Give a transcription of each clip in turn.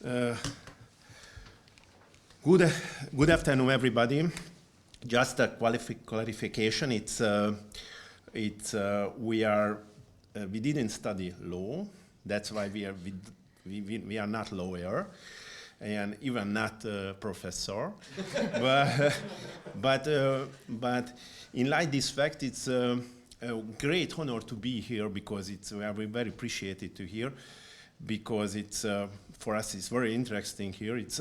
Uh, good afternoon, everybody. Just a clarification. We didn't study law. That's why we are not lawyer, and even not professor. but in light of this fact, it's a great honor to be here because we are very appreciated to hear, because it's for us it's very interesting here. It's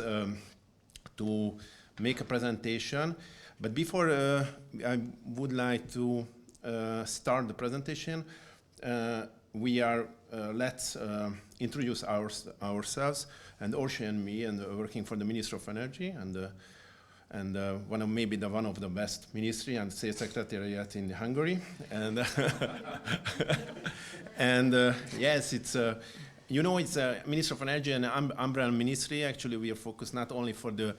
to make a presentation. But before I would like to start the presentation, let's introduce ourselves, and Orsolya and me, and working for the Ministry of Energy, and one of the best ministry and state secretariat in Hungary, and yes, it's it's a Ministry of Energy and umbrella ministry. Actually, we are focused not only for the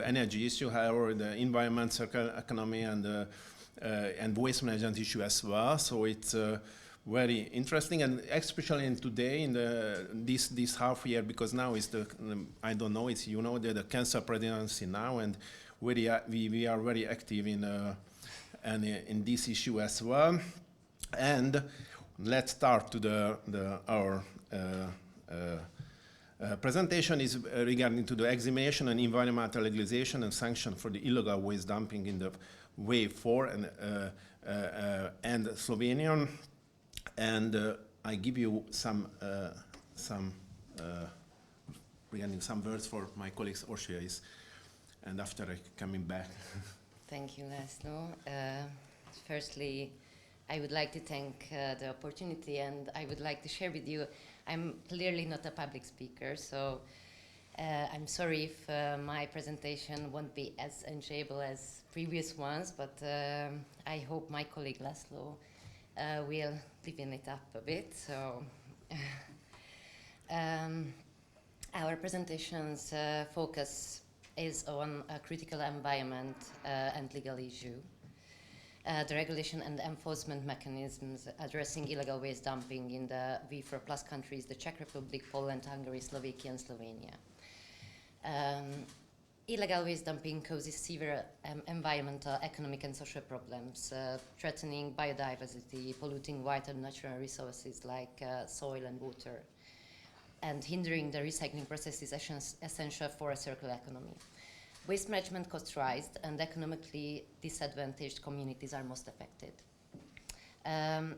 energy issue, however, the environment, circular economy, and waste management issue as well. So it's very interesting, and especially in today, in this half year, because now is the the Council presidency now, and we are very active in this issue as well. And let's start to our presentation is regarding to the examination and environmental legalization and sanction for the illegal waste dumping in the Wave 4 and Slovenia. And I give you some regarding some words for my colleagues Orsolya, and after I coming back. Thank you, László. Firstly, I would like to thank the opportunity, and I would like to share with you. I'm clearly not a public speaker, so I'm sorry if my presentation won't be as enjoyable as previous ones, but I hope my colleague László will liven it up a bit. So our presentation's focus is on a critical environment and legal issue. The regulation and enforcement mechanisms addressing illegal waste dumping in the V4 plus countries, the Czech Republic, Poland, Hungary, Slovakia, and Slovenia. Illegal waste dumping causes severe environmental, economic, and social problems, threatening biodiversity, polluting vital natural resources like soil and water, and hindering the recycling process is essential for a circular economy. Waste management costs rise, and economically disadvantaged communities are most affected.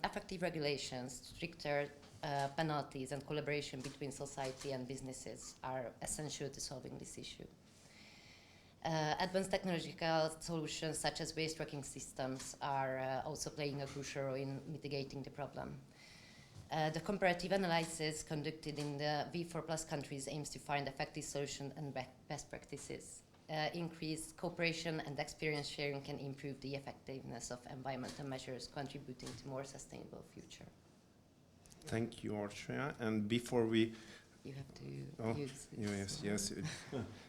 Effective regulations, stricter penalties, and collaboration between society and businesses are essential to solving this issue. Advanced technological solutions such as waste tracking systems are also playing a crucial role in mitigating the problem. The comparative analysis conducted in the V4 plus countries aims to find effective solutions and best practices. Increased cooperation and experience sharing can improve the effectiveness of environmental measures, contributing to more sustainable future. Thank you, Orsolya. And before we... You have to use... Yes.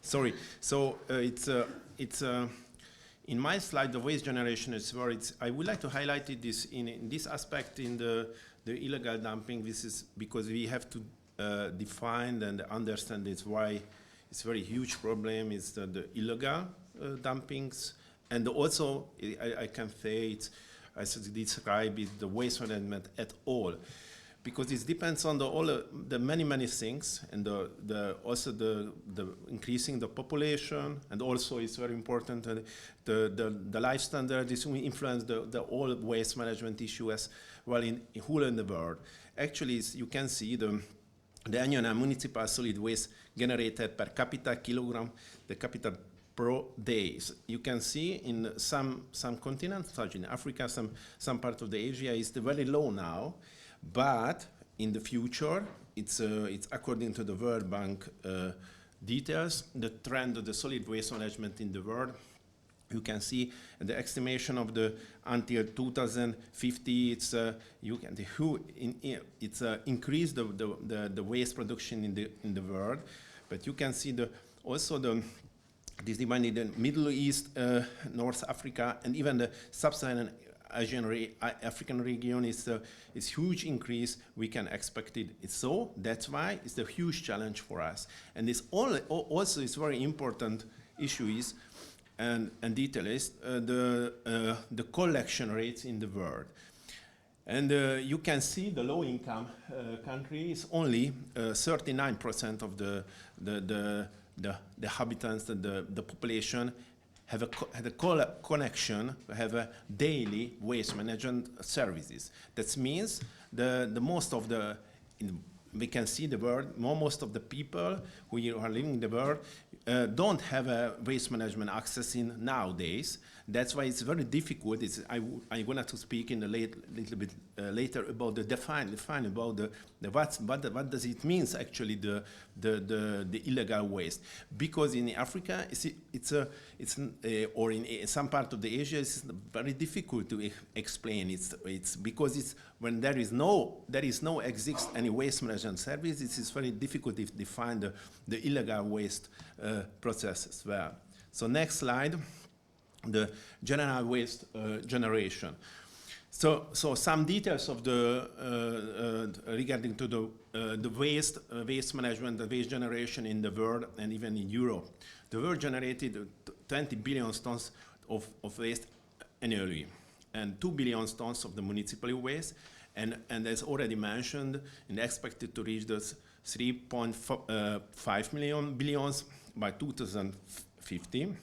Sorry. So it's in my slide, the waste generation is where I would like to highlight this in this aspect in the illegal dumping. This is because we have to define and understand why it's a very huge problem is the illegal dumpings, and also I can say I should describe it the waste management at all, because it depends on the many things, and also the increasing the population, and also it's very important the life standard is influence the all waste management issue as well in whole in the world. Actually, you can see the annual municipal solid waste generated per capita kilogram, the capita per days. You can see in some continents, such in Africa, some part of the Asia is very low now, but in the future, it's according to the World Bank details, the trend of the solid waste management in the world. You can see the estimation of until 2050. It's increased the waste production in the world, but you can see this demand in the Middle East, North Africa, and even the sub-Saharan African region is huge increase. We can expect it. So that's why it's a huge challenge for us. And this also is very important issue is and detail is the collection rates in the world. And you can see the low-income countries only 39% of the habitants, the population have a connection, have a daily waste management services. That means the most of the we can see the world. Most of the people who are living in the world don't have a waste management access in nowadays. That's why it's very difficult. I'm going to speak in a little bit later about the define about what does it means actually the illegal waste. Because in Africa or in some part of the Asia it's very difficult to explain. It's because when there is no exist any waste management service. It is very difficult to define the illegal waste process as well. So next slide. The general waste generation. So some details of the regarding to the waste management, the waste generation in the world and even in Europe. The world generated 20 billion tons of waste annually, and 2 billion tons of the municipal waste, and as already mentioned, and expected to reach the 3.5 billions by 2050.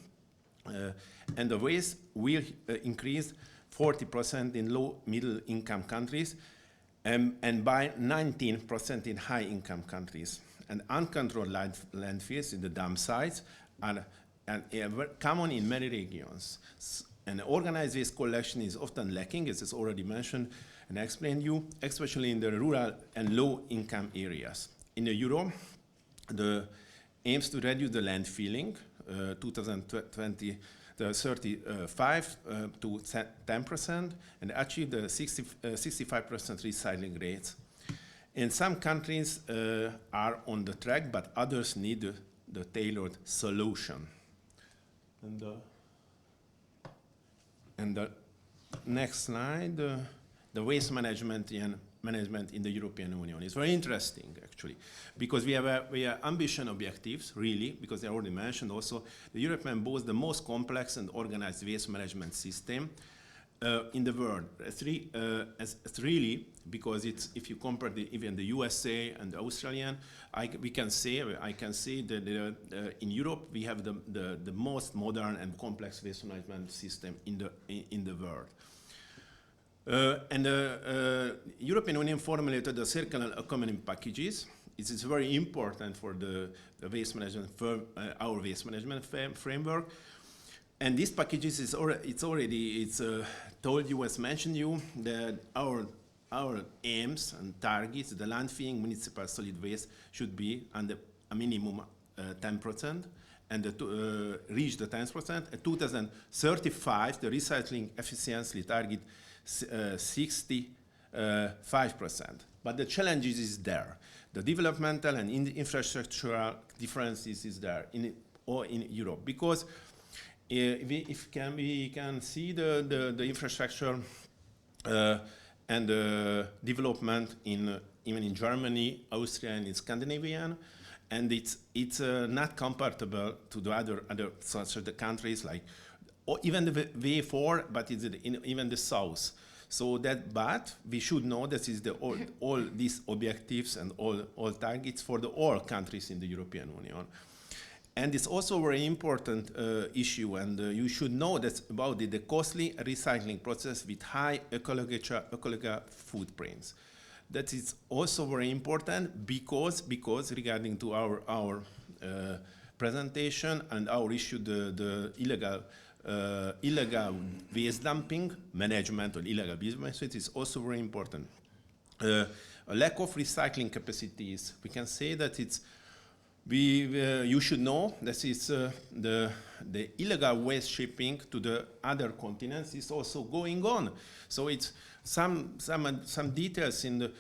And the waste will increase 40% in low-middle income countries and by 19% in high-income countries. And uncontrolled landfills in the dump sites are common in many regions. And organized waste collection is often lacking, as is already mentioned and explained you, especially in the rural and low-income areas. In Europe, the aims to reduce the landfilling 2020 35 to 10% and achieve the 65% recycling rates. And some countries are on the track, but others need the tailored solution. And the next slide, the waste management in the European Union. It's very interesting, actually, because we have ambition objectives, really, because they already mentioned also, the European boasts the most complex and organized waste management system in the world. It's really, because if you compare even the USA and the Australian, I can say that in Europe we have the most modern and complex waste management system in the world. And the European Union formulated the circular economy packages. It is very important for the waste management, our waste management framework. And these packages it's told you, as mentioned you, that our aims and targets, the landfilling municipal solid waste should be under a minimum 10%. And to reach the 10%. In 2035, the recycling efficiency target 65%. But the challenges is there. The developmental and infrastructural differences is there in Europe, because we can see the infrastructure and the development even in Germany, Austria, and in Scandinavian. And it's not comparable to the other such as the countries like, or even the V4, but it's even the south. So that, but we should know that is all these objectives and all targets for all countries in the European Union. And it's also a very important issue, and you should know that about the costly recycling process with high ecological footprints. That is also very important because regarding to our presentation and our issue, the illegal waste dumping management or illegal business, it is also very important. A lack of recycling capacities. We can say that you should know that it's the illegal waste shipping to the other continents is also going on. So it's some details in the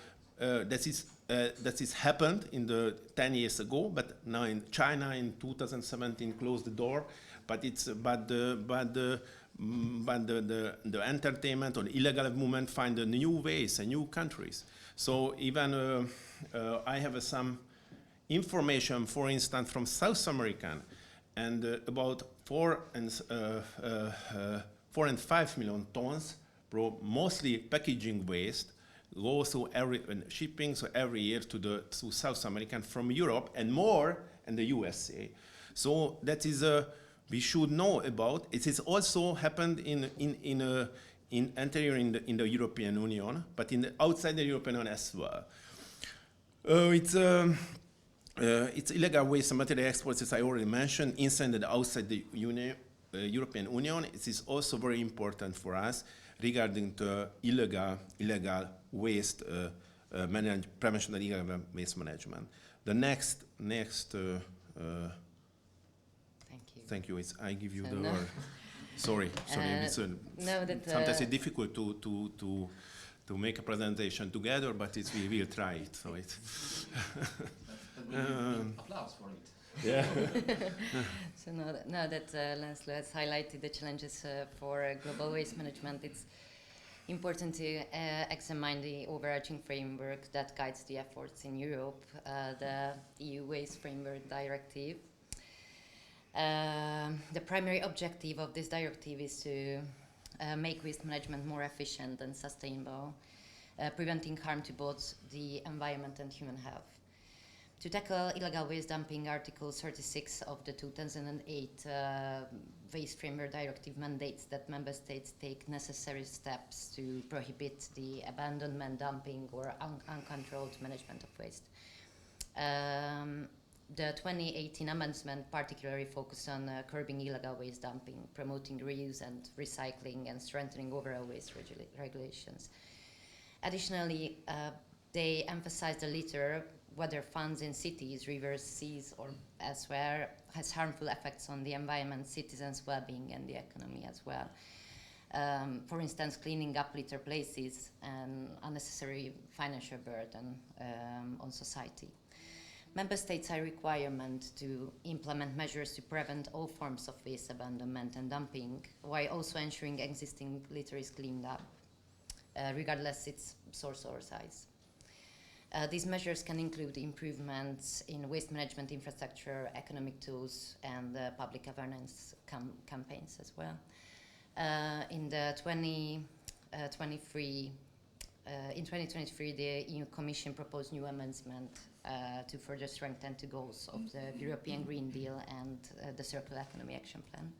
that is happened in the 10 years ago, but now in China in 2017 closed the door. But but the entertainment or illegal movement find new ways and new countries. So even I have some information, for instance, from South American, and about 4 and 5 million tons, mostly packaging waste, go through shipping so every year to South American from Europe and more in the USA. So that is we should know about. It is also happened in the European Union, but outside the European Union as well. It's illegal waste and material exports, as I already mentioned, inside and outside the European Union. It is also very important for us regarding the illegal waste prevention and illegal waste management. The next. Thank you. I give you the word. Sorry. It's sometimes it's difficult to make a presentation together, but we will try it. So it's applause for it. Yeah. So now that László has highlighted the challenges for global waste management, it's important to examine the overarching framework that guides the efforts in Europe, the EU Waste Framework Directive. The primary objective of this directive is to make waste management more efficient and sustainable, preventing harm to both the environment and human health. To tackle illegal waste dumping, Article 36 of the 2008 Waste Framework Directive mandates that member states take necessary steps to prohibit the abandonment, dumping, or uncontrolled management of waste. The 2018 amendment particularly focused on curbing illegal waste dumping, promoting reuse and recycling, and strengthening overall waste regulations. Additionally, they emphasized the litter, whether found in cities, rivers, seas, or elsewhere, has harmful effects on the environment, citizens' well-being, and the economy as well. For instance, cleaning up litter places an unnecessary financial burden on society. Member states are required to implement measures to prevent all forms of waste abandonment and dumping, while also ensuring existing litter is cleaned up, regardless its source or size. These measures can include improvements in waste management infrastructure, economic tools, and public awareness campaigns as well. In 2023, the EU Commission proposed new amendments to further strengthen the goals of the European Green Deal and the Circular Economy Action Plan.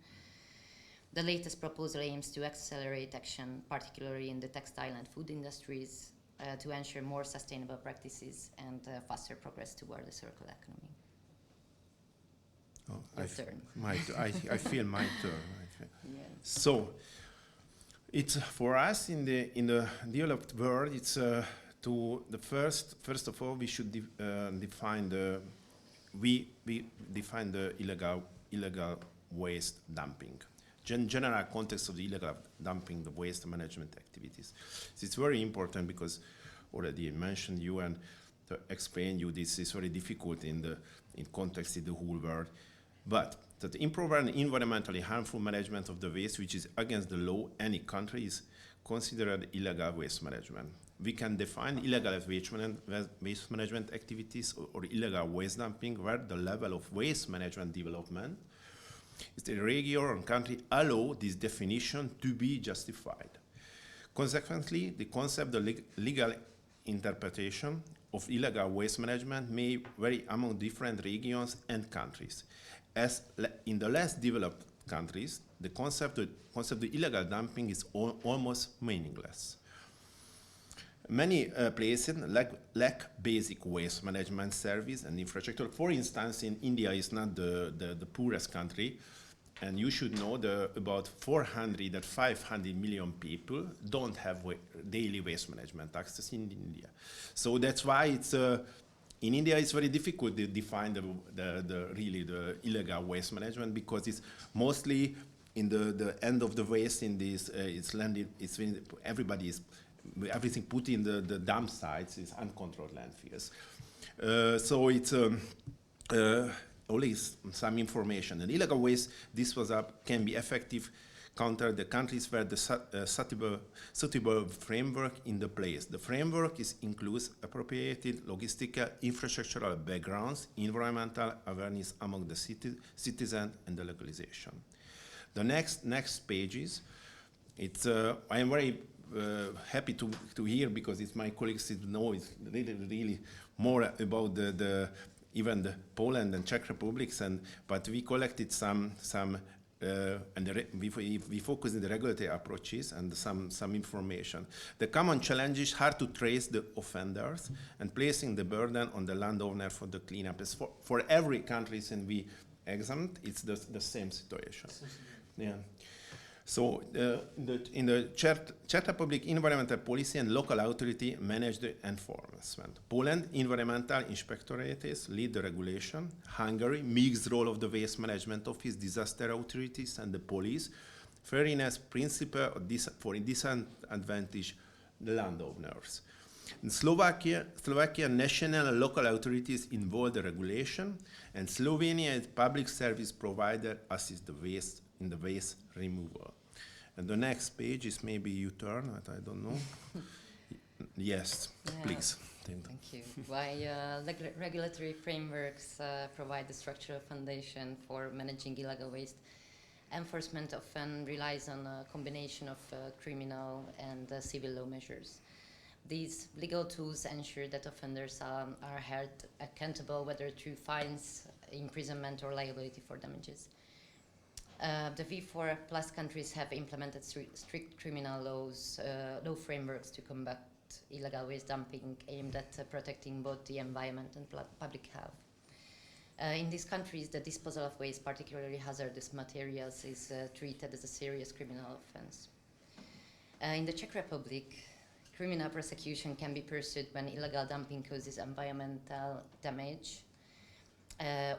The latest proposal aims to accelerate action, particularly in the textile and food industries, to ensure more sustainable practices and faster progress toward the circular economy. I feel my turn. Yeah. So, it's for us in the developed world. It's first of all we should define the illegal waste dumping. General context of the illegal dumping, the waste management activities. So it's very important because already I mentioned you and to explain you this is very difficult in context in the whole world. But the improper and environmentally harmful management of the waste, which is against the law, any country is considered illegal waste management. We can define illegal waste management activities or illegal waste dumping where the level of waste management development is the region or country allow this definition to be justified. Consequently, the concept of legal interpretation of illegal waste management may vary among different regions and countries. As in the less developed countries, the concept of illegal dumping is almost meaningless. Many places lack basic waste management service and infrastructure. For instance, in India is not the poorest country, and you should know about 400 or 500 million people don't have daily waste management access in India. So that's why it's in India it's very difficult to define the illegal waste management because it's mostly in the end of the waste in this it's landed. It's when everything put in the dump sites is uncontrolled landfills. So it's only some information. And illegal waste disposal can be effective counter the countries where the suitable framework in the place. The framework includes appropriated logistical infrastructural backgrounds, environmental awareness among the citizens, and the legalization. The next pages, it's I am very happy to hear, because it's my colleagues who know it's really more about even the Poland and Czech Republics, but we collected some and we focus on the regulatory approaches and some information. The common challenge is hard to trace the offenders and placing the burden on the landowner for the cleanup. As for every country and we examined, it's the same situation. Yeah. So in the Czech Republic, environmental policy and local authority manage the enforcement. Poland, environmental inspectorates lead the regulation. Hungary, mixed role of the waste management office, disaster authorities, and the police. Fairness principle for disadvantaged landowners. In Slovakia, national and local authorities involve the regulation, and Slovenia, as public service provider, assists the waste in the waste removal. And the next page is maybe you turn, but I don't know. Yes, yeah. Please. Thank you. Why regulatory frameworks provide the structural foundation for managing illegal waste, enforcement often relies on a combination of criminal and civil law measures. These legal tools ensure that offenders are held accountable, whether through fines, imprisonment, or liability for damages. The V4 plus countries have implemented strict criminal law frameworks to combat illegal waste dumping aimed at protecting both the environment and public health. In these countries, the disposal of waste, particularly hazardous materials, is treated as a serious criminal offense. In the Czech Republic, criminal prosecution can be pursued when illegal dumping causes environmental damage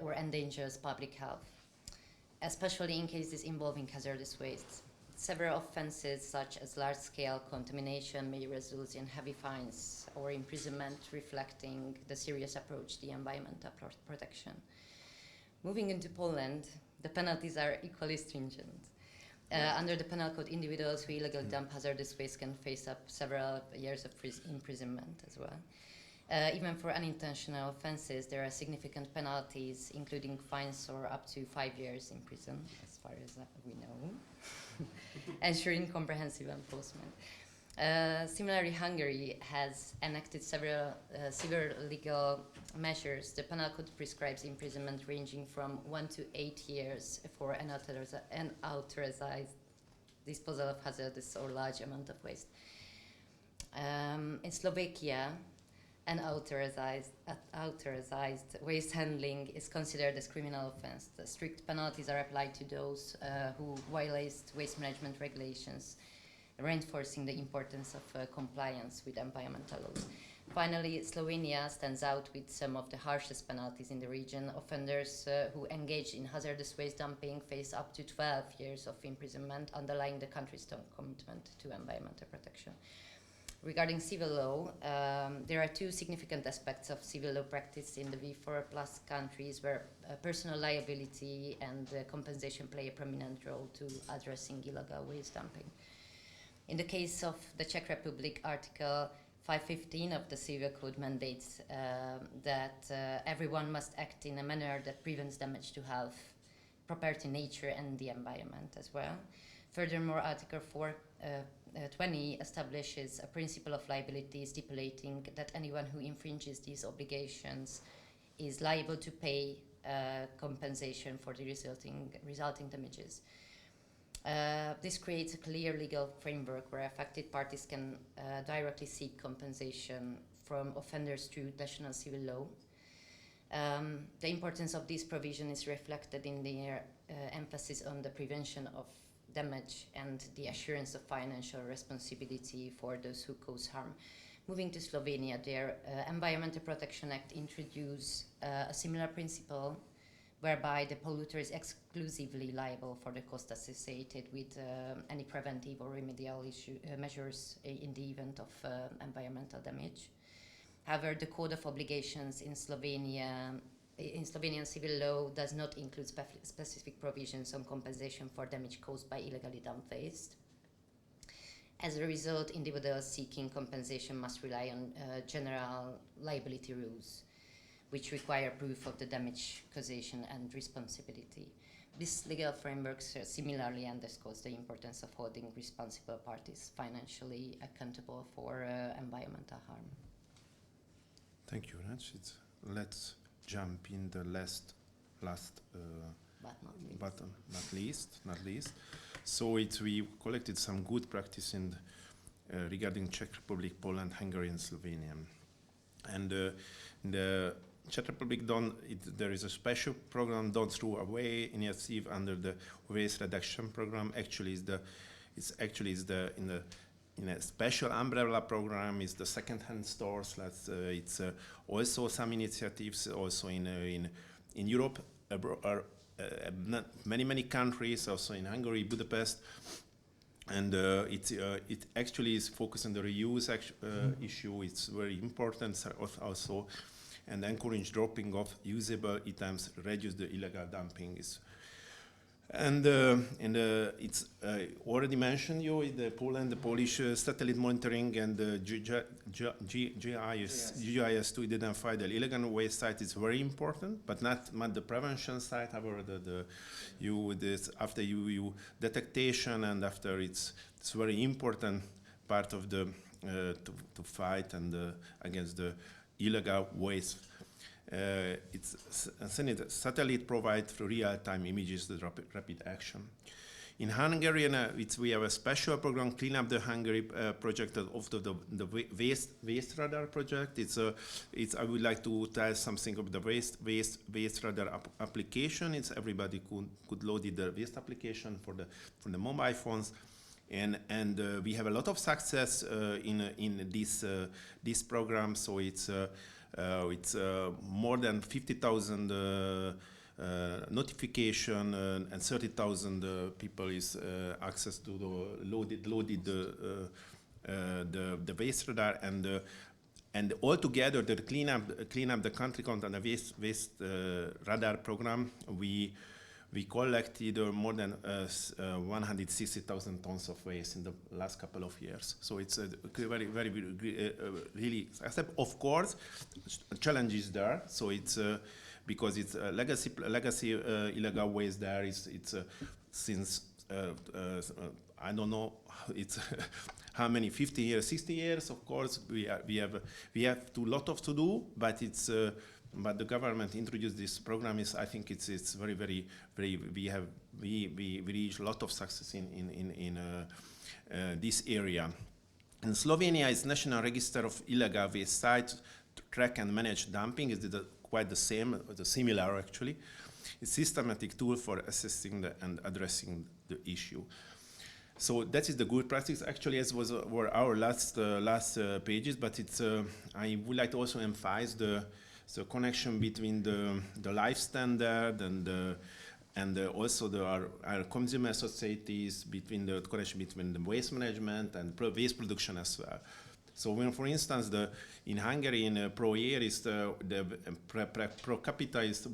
or endangers public health, especially in cases involving hazardous waste. Several offenses, such as large-scale contamination, may result in heavy fines or imprisonment, reflecting the serious approach to environmental protection. Moving into Poland, the penalties are equally stringent. Under the penal code, individuals who illegally dump hazardous waste can face up several years of imprisonment as well. Even for unintentional offenses, there are significant penalties, including fines or up to 5 years in prison, as far as we know, ensuring comprehensive enforcement. Similarly, Hungary has enacted several severe legal measures. The penal code prescribes imprisonment ranging from 1 to 8 years for unauthorized disposal of hazardous or large amount of waste. In Slovakia, unauthorized waste handling is considered as criminal offense. The strict penalties are applied to those who violate waste management regulations, reinforcing the importance of compliance with environmental laws. Finally, Slovenia stands out with some of the harshest penalties in the region. Offenders who engage in hazardous waste dumping face up to 12 years of imprisonment, underlying the country's strong commitment to environmental protection. Regarding civil law, there are two significant aspects of civil law practice in the V4 plus countries where personal liability and compensation play a prominent role to addressing illegal waste dumping. In the case of the Czech Republic, Article 515 of the Civil Code mandates that everyone must act in a manner that prevents damage to health, property, nature, and the environment as well. Furthermore, Article 420 establishes a principle of liability, stipulating that anyone who infringes these obligations is liable to pay compensation for the resulting damages. This creates a clear legal framework where affected parties can directly seek compensation from offenders through national civil law. The importance of this provision is reflected in their emphasis on the prevention of damage and the assurance of financial responsibility for those who cause harm. Moving to Slovenia, their Environmental Protection Act introduced a similar principle whereby the polluter is exclusively liable for the cost associated with any preventive or remedial measures in the event of environmental damage. However, the Code of Obligations in Slovenia in Slovenian civil law does not include specific provisions on compensation for damage caused by illegally dumped waste. As a result, individuals seeking compensation must rely on general liability rules, which require proof of the damage causation and responsibility. This legal framework similarly underscores the importance of holding responsible parties financially accountable for environmental harm. Thank you, Raj. Let's jump in the last But not least. So we collected some good practice regarding Czech Republic, Poland, Hungary, and Slovenia. And the Czech Republic there is a special program done through a way initiative under the waste reduction program. In a special umbrella program is the second-hand stores. It's also some initiatives also in Europe, many countries, also in Hungary, Budapest, and it actually is focused on the reuse issue. It's very important also, and encourage dropping of usable items, reduce the illegal dumping. And it's already mentioned the Polish satellite monitoring and the GIS to identify the illegal waste site is very important, but not the prevention side. However, after you detection and after it's very important part of the to fight and against the illegal waste. Satellite provides real-time images, the rapid action. In Hungary, we have a special program, Clean Up the Hungary project of the waste radar project. I would like to tell something about the waste radar application. Everybody could load the waste application for the mobile phones. And we have a lot of success in this program. So it's more than 50,000 notification and 30,000 people is access to the loaded the waste radar and altogether the clean up the country content the waste radar program. We collected more than 160,000 tons of waste in the last couple of years. So it's a very really accept. Of course, challenges there. So it's because it's legacy illegal waste there. It's since I don't know. It's how many 50 years, 60 years. Of course, we have a lot of to do, but it's. But the government introduced this program. I think it's very we reach a lot of success in this area. In Slovenia, is National Register of Illegal Waste Sites to track and manage dumping. It's quite the similar actually. It's a systematic tool for assessing and addressing the issue. So that is the good practice. Actually, as were our last pages, but I would like to also emphasize the connection between the life standard and also our consumer societies, between the connection between the waste management and waste production as well. So when, for instance, in Hungary, in per year is the per capita is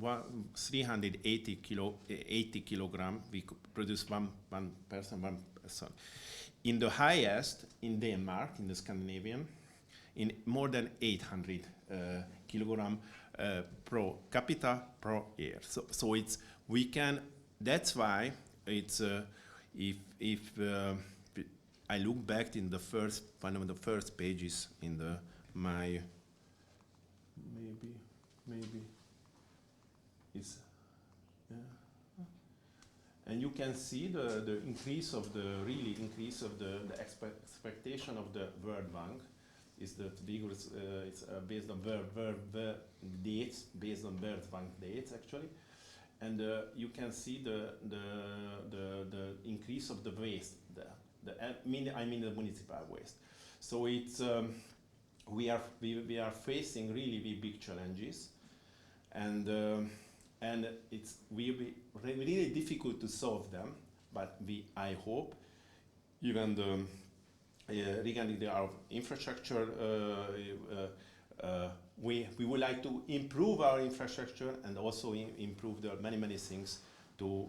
380 kilogram. We produce one person. In the highest in Denmark, in the Scandinavian, in more than 800 kilogram per capita per year. So that's why it's if I look back in one of the first pages in my maybe it's and you can see the increase of the expectation of the World Bank. Is the figures it's based on dates, based on World Bank dates actually, and you can see the increase of the waste there. I mean the municipal waste. So it's we are facing really big challenges, and it will be really difficult to solve them. But I hope even regarding our infrastructure we would like to improve our infrastructure and also improve the many things to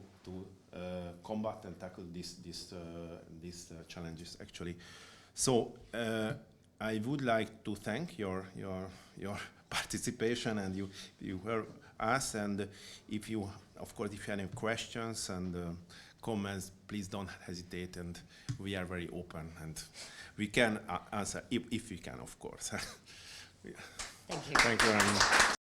combat and tackle these challenges actually. So I would like to thank your participation, and you heard us, and if you have any questions and comments, please don't hesitate, and we are very open, and we can answer if we can, of course. Thank you. Thank you very much.